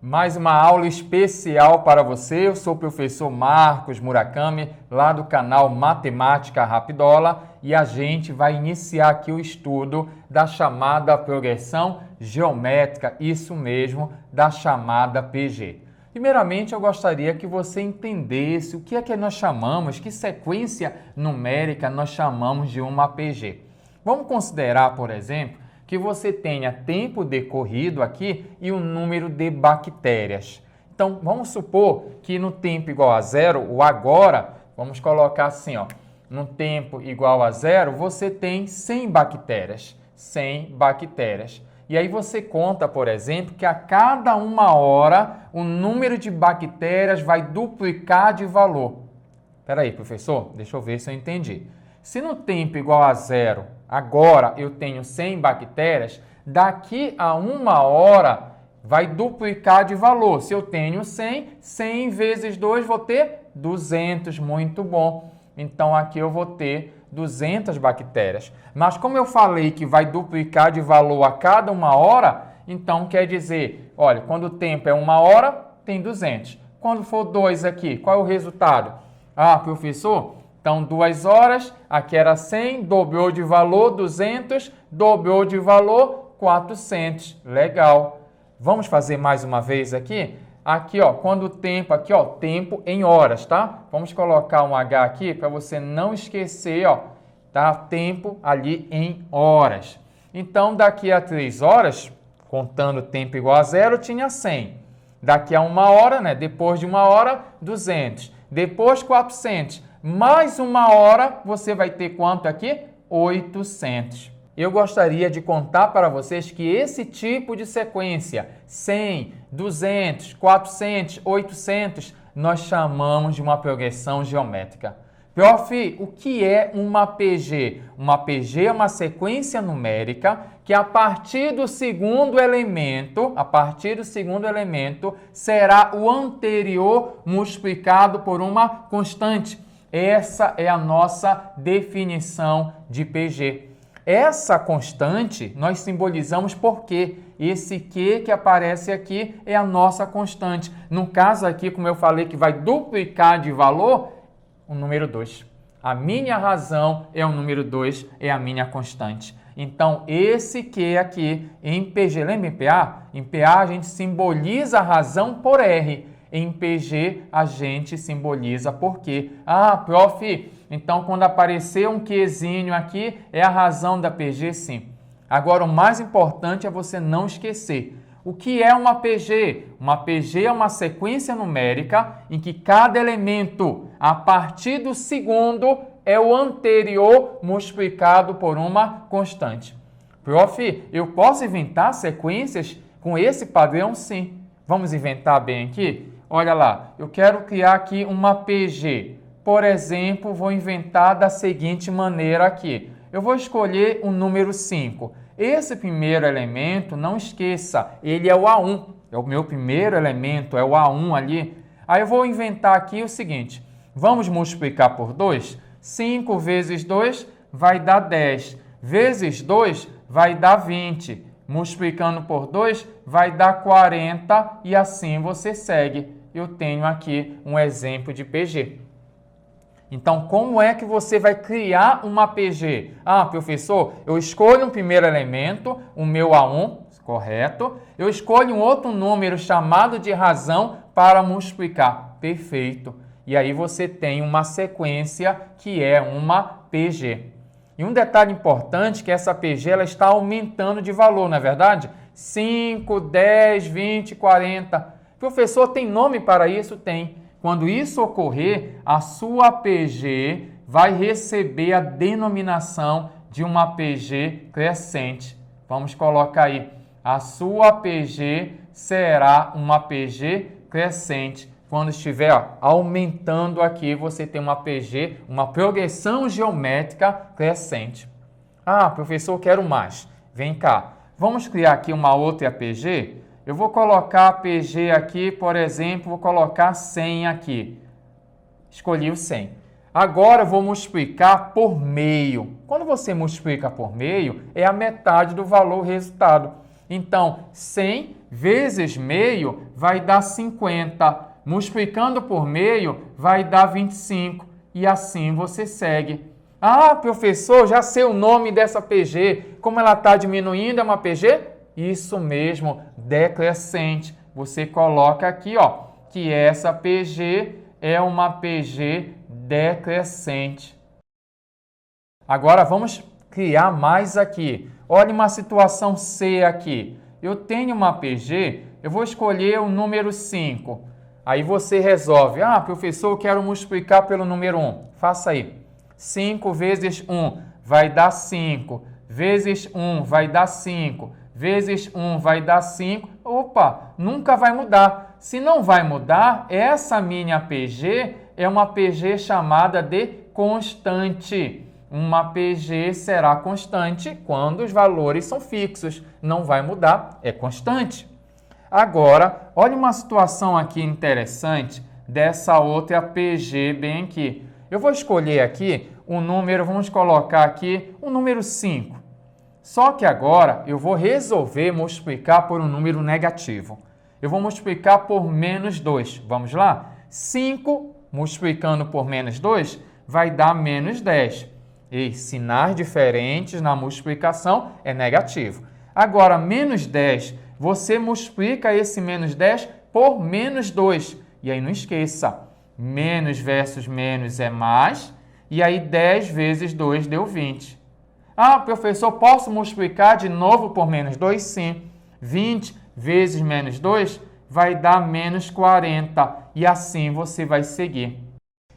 Mais uma aula especial para você. Eu sou o professor Marcos Murakami, lá do canal Matemática Rapidola, e a gente vai iniciar aqui o estudo da chamada progressão geométrica, isso mesmo, da chamada PG. Primeiramente, eu gostaria que você entendesse o que é que nós chamamos, que sequência numérica nós chamamos de uma PG. Vamos considerar, por exemplo, que você tenha tempo decorrido aqui e o número de bactérias. Então, vamos supor que no tempo igual a zero, o agora, vamos colocar assim, ó, no tempo igual a zero, você tem 100 bactérias. 100 bactérias. E aí você conta, por exemplo, que a cada 1 hora o número de bactérias vai duplicar de valor. Espera aí, professor, deixa eu ver se eu entendi. Se no tempo igual a zero, agora eu tenho 100 bactérias, daqui a 1 hora vai duplicar de valor. Se eu tenho 100, 100 vezes 2 vou ter 200, muito bom. Então aqui eu vou ter 200 bactérias. Mas como eu falei que vai duplicar de valor a cada 1 hora, então quer dizer, olha, quando o tempo é 1 hora, tem 200. Quando for 2 aqui, qual é o resultado? Ah, professor, então 2 horas, aqui era 100, dobrou de valor 200, dobrou de valor 400. Legal. Vamos fazer mais uma vez aqui? Aqui, ó, quando o tempo, aqui, ó, tempo em horas, tá? Vamos colocar um H aqui para você não esquecer, ó, tá? Tempo ali em horas. Então, daqui a 3 horas, contando tempo igual a zero, tinha 100. Daqui a 1 hora, né? Depois de 1 hora, 200. Depois, 400. Mais 1 hora, você vai ter quanto aqui? 800. Eu gostaria de contar para vocês que esse tipo de sequência, 100, 200, 400, 800, nós chamamos de uma progressão geométrica. Prof, o que é uma PG? Uma PG é uma sequência numérica que a partir do segundo elemento, será o anterior multiplicado por uma constante. Essa é a nossa definição de PG. Essa constante nós simbolizamos por quê? Esse Q que aparece aqui é a nossa constante. No caso aqui, como eu falei, que vai duplicar de valor, o número 2. A minha razão é o número 2, é a minha constante. Então, esse Q aqui em PG, lembra em PA? Em PA a gente simboliza a razão por R. Em PG a gente simboliza por Q. Ah, prof, então quando aparecer um Qzinho aqui, é a razão da PG, sim. Agora, o mais importante é você não esquecer. O que é uma PG? Uma PG é uma sequência numérica em que cada elemento, a partir do segundo, é o anterior multiplicado por uma constante. Prof, eu posso inventar sequências com esse padrão? Sim. Vamos inventar bem aqui? Olha lá, eu quero criar aqui uma PG. Por exemplo, vou inventar da seguinte maneira aqui. Eu vou escolher o número 5. Esse primeiro elemento, não esqueça, ele é o A1. É o meu primeiro elemento, é o A1 ali. Aí eu vou inventar aqui o seguinte. Vamos multiplicar por 2? 5 vezes 2 vai dar 10. Vezes 2 vai dar 20. Multiplicando por 2 vai dar 40 e assim você segue. Eu tenho aqui um exemplo de PG. Então, como é que você vai criar uma PG? Ah, professor, eu escolho um primeiro elemento, o meu A1, correto. Eu escolho um outro número chamado de razão para multiplicar. Perfeito. E aí você tem uma sequência que é uma PG. E um detalhe importante é que essa PG ela está aumentando de valor, não é verdade? 5, 10, 20, 40. Professor, tem nome para isso? Tem. Quando isso ocorrer, a sua PG vai receber a denominação de uma PG crescente. Vamos colocar aí. A sua PG será uma PG crescente. Quando estiver aumentando aqui, você tem uma PG, uma progressão geométrica crescente. Ah, professor, quero mais. Vem cá. Vamos criar aqui uma outra PG? Eu vou colocar a PG aqui, por exemplo, vou colocar 100 aqui. Escolhi o 100. Agora eu vou multiplicar por meio. Quando você multiplica por meio, é a metade do valor resultado. Então, 100 vezes meio vai dar 50. Multiplicando por meio vai dar 25. E assim você segue. Ah, professor, já sei o nome dessa PG. Como ela está diminuindo, é uma PG? Isso mesmo, decrescente. Você coloca aqui, ó, que essa PG é uma PG decrescente. Agora vamos criar mais aqui. Olha uma situação C aqui. Eu tenho uma PG, eu vou escolher o número 5. Aí você resolve. Ah, professor, eu quero multiplicar pelo número 1. Faça aí. 5 vezes 1 vai dar 5. Vezes 1 vai dar 5. Vezes 1 vai dar 5. Opa, nunca vai mudar. Se não vai mudar, essa minha PG é uma PG chamada de constante. Uma PG será constante quando os valores são fixos. Não vai mudar, é constante. Agora, olha uma situação aqui interessante dessa outra PG bem aqui. Eu vou escolher aqui o número, vamos colocar aqui o número 5. Só que agora eu vou resolver multiplicar por um número negativo. Eu vou multiplicar por menos 2. Vamos lá? 5 multiplicando por menos 2 vai dar menos 10. E sinais diferentes na multiplicação é negativo. Agora, menos 10, você multiplica esse menos 10 por menos 2. E aí não esqueça, menos versus menos é mais. E aí 10 vezes 2 deu 20. Ah, professor, posso multiplicar de novo por menos 2? Sim. 20 vezes menos 2 vai dar menos 40. E assim você vai seguir.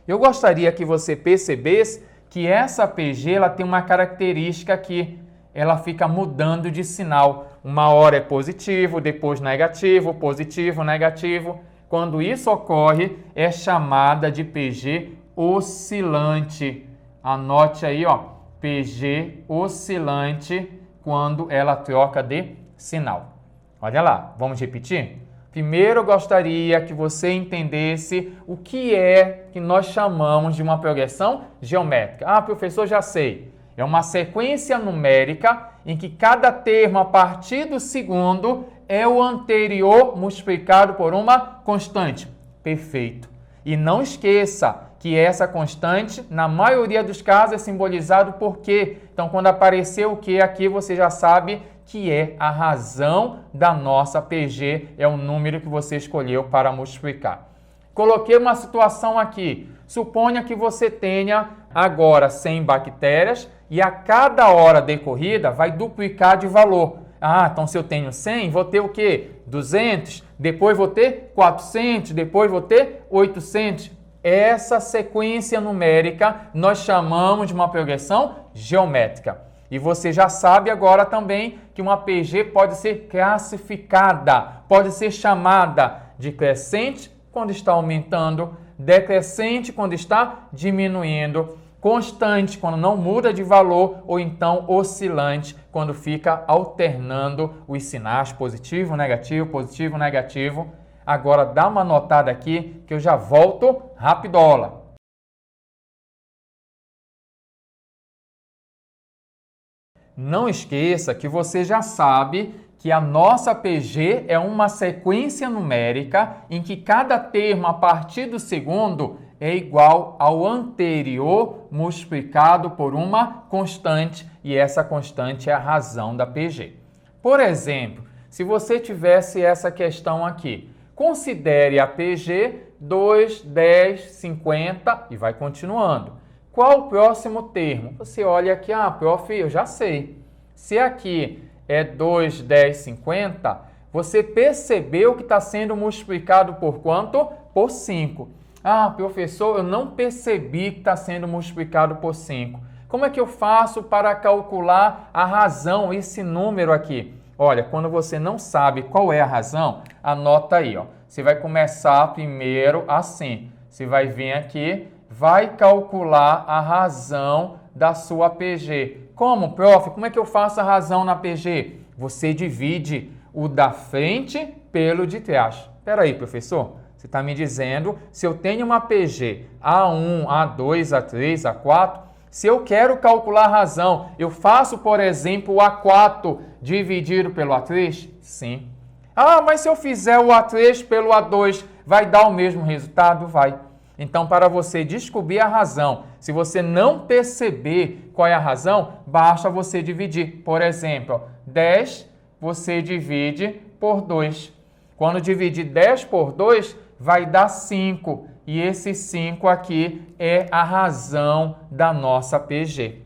Eu gostaria que você percebesse que essa PG ela tem uma característica aqui. Ela fica mudando de sinal. Uma hora é positivo, depois negativo, positivo, negativo. Quando isso ocorre, é chamada de PG oscilante. Anote aí, ó, PG oscilante quando ela troca de sinal. Olha lá, vamos repetir? Primeiro, eu gostaria que você entendesse o que é que nós chamamos de uma progressão geométrica. Ah, professor, já sei. É uma sequência numérica em que cada termo a partir do segundo é o anterior multiplicado por uma constante. Perfeito. E não esqueça que essa constante, na maioria dos casos, é simbolizado por quê? Então, quando aparecer o que aqui, você já sabe que é a razão da nossa PG, é o número que você escolheu para multiplicar. Coloquei uma situação aqui. Suponha que você tenha agora 100 bactérias e a cada hora decorrida vai duplicar de valor. Ah, então se eu tenho 100, vou ter o quê? 200, depois vou ter 400, depois vou ter 800. Essa sequência numérica nós chamamos de uma progressão geométrica. E você já sabe agora também que uma PG pode ser classificada, pode ser chamada de crescente quando está aumentando, decrescente quando está diminuindo, constante quando não muda de valor ou então oscilante quando fica alternando os sinais positivo, negativo, negativo. Agora dá uma notada aqui que eu já volto rapidola. Não esqueça que você já sabe que a nossa PG é uma sequência numérica em que cada termo a partir do segundo é igual ao anterior multiplicado por uma constante e essa constante é a razão da PG. Por exemplo, se você tivesse essa questão aqui, considere a PG 2, 10, 50 e vai continuando. Qual o próximo termo? Você olha aqui, ah, prof, eu já sei. Se aqui é 2, 10, 50, você percebeu que está sendo multiplicado por quanto? Por 5. Ah, professor, eu não percebi que está sendo multiplicado por 5. Como é que eu faço para calcular a razão, esse número aqui? Olha, quando você não sabe qual é a razão, anota aí, ó. Você vai começar primeiro assim. Você vai vir aqui, vai calcular a razão da sua PG. Como, prof? Como é que eu faço a razão na PG? Você divide o da frente pelo de trás. Espera aí, professor. Você está me dizendo, se eu tenho uma PG A1, A2, A3, A4, Se eu quero calcular a razão, eu faço, por exemplo, o A4 dividido pelo A3? Sim. Ah, mas se eu fizer o A3 pelo A2, vai dar o mesmo resultado? Vai. Então, para você descobrir a razão, se você não perceber qual é a razão, basta você dividir. Por exemplo, 10 você divide por 2. Quando dividir 10 por 2, vai dar 5. E esse 5 aqui é a razão da nossa PG.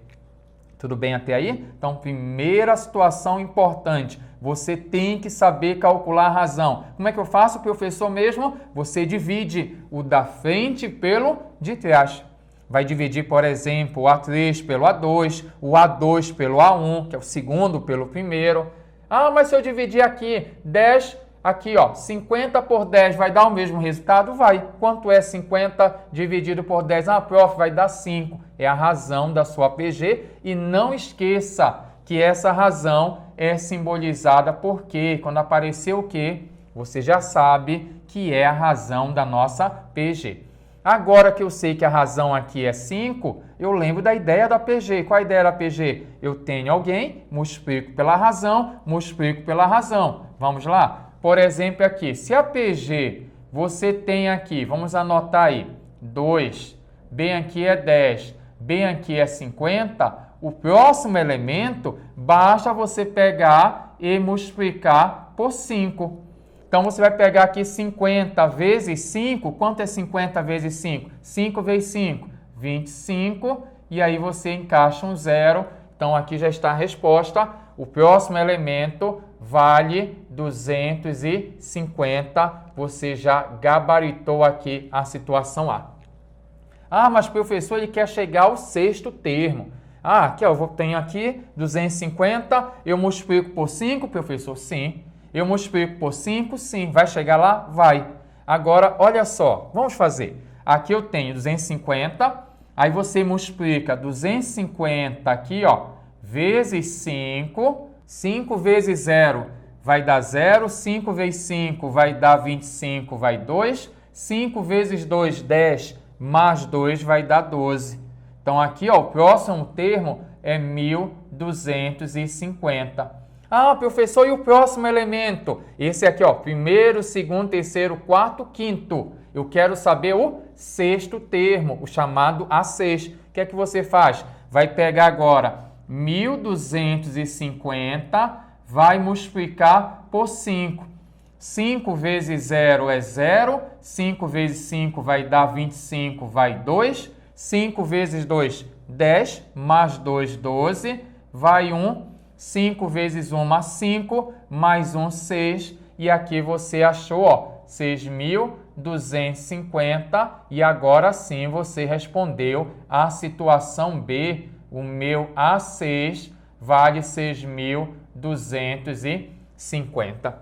Tudo bem até aí? Então, primeira situação importante, você tem que saber calcular a razão. Como é que eu faço, professor, mesmo? Você divide o da frente pelo de trás. Vai dividir, por exemplo, o A3 pelo A2, o A2 pelo A1, que é o segundo pelo primeiro. Ah, mas se eu dividir aqui 10, aqui ó, 50 por 10 vai dar o mesmo resultado? Vai. Quanto é 50 dividido por 10? Ah, prof, vai dar 5. É a razão da sua PG e não esqueça que essa razão é simbolizada por quê? Quando aparecer o quê? Você já sabe que é a razão da nossa PG. Agora que eu sei que a razão aqui é 5, eu lembro da ideia da PG. Qual a ideia da PG? Eu tenho alguém, multiplico pela razão, multiplico pela razão. Vamos lá? Por exemplo, aqui, se a PG você tem aqui, vamos anotar aí, 2, bem aqui é 10, bem aqui é 50, o próximo elemento basta você pegar e multiplicar por 5. Então, você vai pegar aqui 50 vezes 5. Quanto é 50 vezes 5? 5 vezes 5, 25. E aí você encaixa um zero. Então, aqui já está a resposta. O próximo elemento vale 250. Você já gabaritou aqui a situação A. Ah, mas professor, ele quer chegar ao sexto termo. Ah, aqui ó, eu tenho aqui 250. Eu multiplico por 5, professor? Sim. Eu multiplico por 5, sim. Vai chegar lá? Vai. Agora, olha só, vamos fazer. Aqui eu tenho 250, aí você multiplica 250 aqui, ó, vezes 5. 5 vezes 0 vai dar 0. 5 vezes 5 vai dar 25, vai 2. 5 vezes 2, 10, mais 2 vai dar 12. Então, aqui, ó, o próximo termo é 1250. Ah, professor, e o próximo elemento? Esse aqui, ó, primeiro, segundo, terceiro, quarto, quinto. Eu quero saber o sexto termo, o chamado A6. O que é que você faz? Vai pegar agora 1250, vai multiplicar por 5. 5 vezes 0 é 0. 5 vezes 5 vai dar 25, vai 2. 5 vezes 2, 10, mais 2, 12, vai 1. 5 vezes 1, 5, mais 1, 6. E aqui você achou, ó, 6.250. E agora sim você respondeu a situação B. O meu A6 vale 6.250.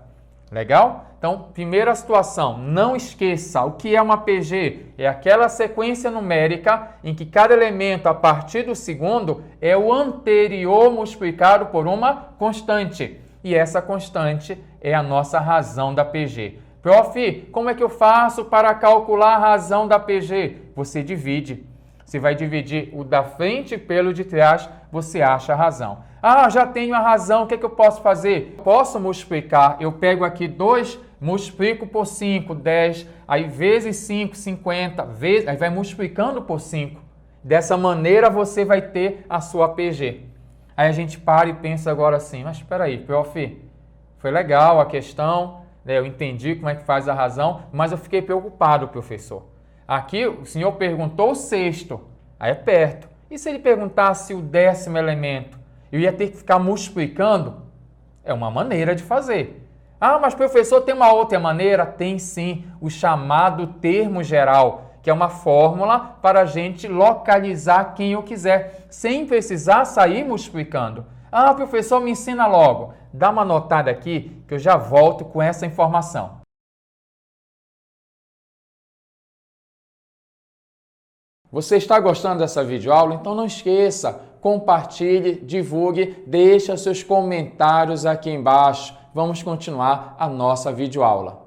Legal? Então, primeira situação, não esqueça o que é uma PG. É aquela sequência numérica em que cada elemento a partir do segundo é o anterior multiplicado por uma constante. E essa constante é a nossa razão da PG. Prof, como é que eu faço para calcular a razão da PG? Você divide. Você vai dividir o da frente pelo de trás, você acha a razão. Ah, já tenho a razão, o que é que eu posso fazer? Posso multiplicar, eu pego aqui 2, multiplico por 5, 10, aí vezes 5, 50, aí vai multiplicando por 5. Dessa maneira você vai ter a sua PG. Aí a gente para e pensa agora assim, mas espera aí, prof, foi legal a questão, né? Eu entendi como é que faz a razão, mas eu fiquei preocupado, professor. Aqui o senhor perguntou o sexto, aí é perto. E se ele perguntasse o 10º elemento? Eu ia ter que ficar multiplicando? É uma maneira de fazer. Ah, mas professor, tem uma outra maneira? Tem sim, o chamado termo geral, que é uma fórmula para a gente localizar quem eu quiser, sem precisar sair multiplicando. Ah, professor, me ensina logo. Dá uma notada aqui que eu já volto com essa informação. Você está gostando dessa videoaula? Então não esqueça, compartilhe, divulgue, deixe seus comentários aqui embaixo. Vamos continuar a nossa videoaula.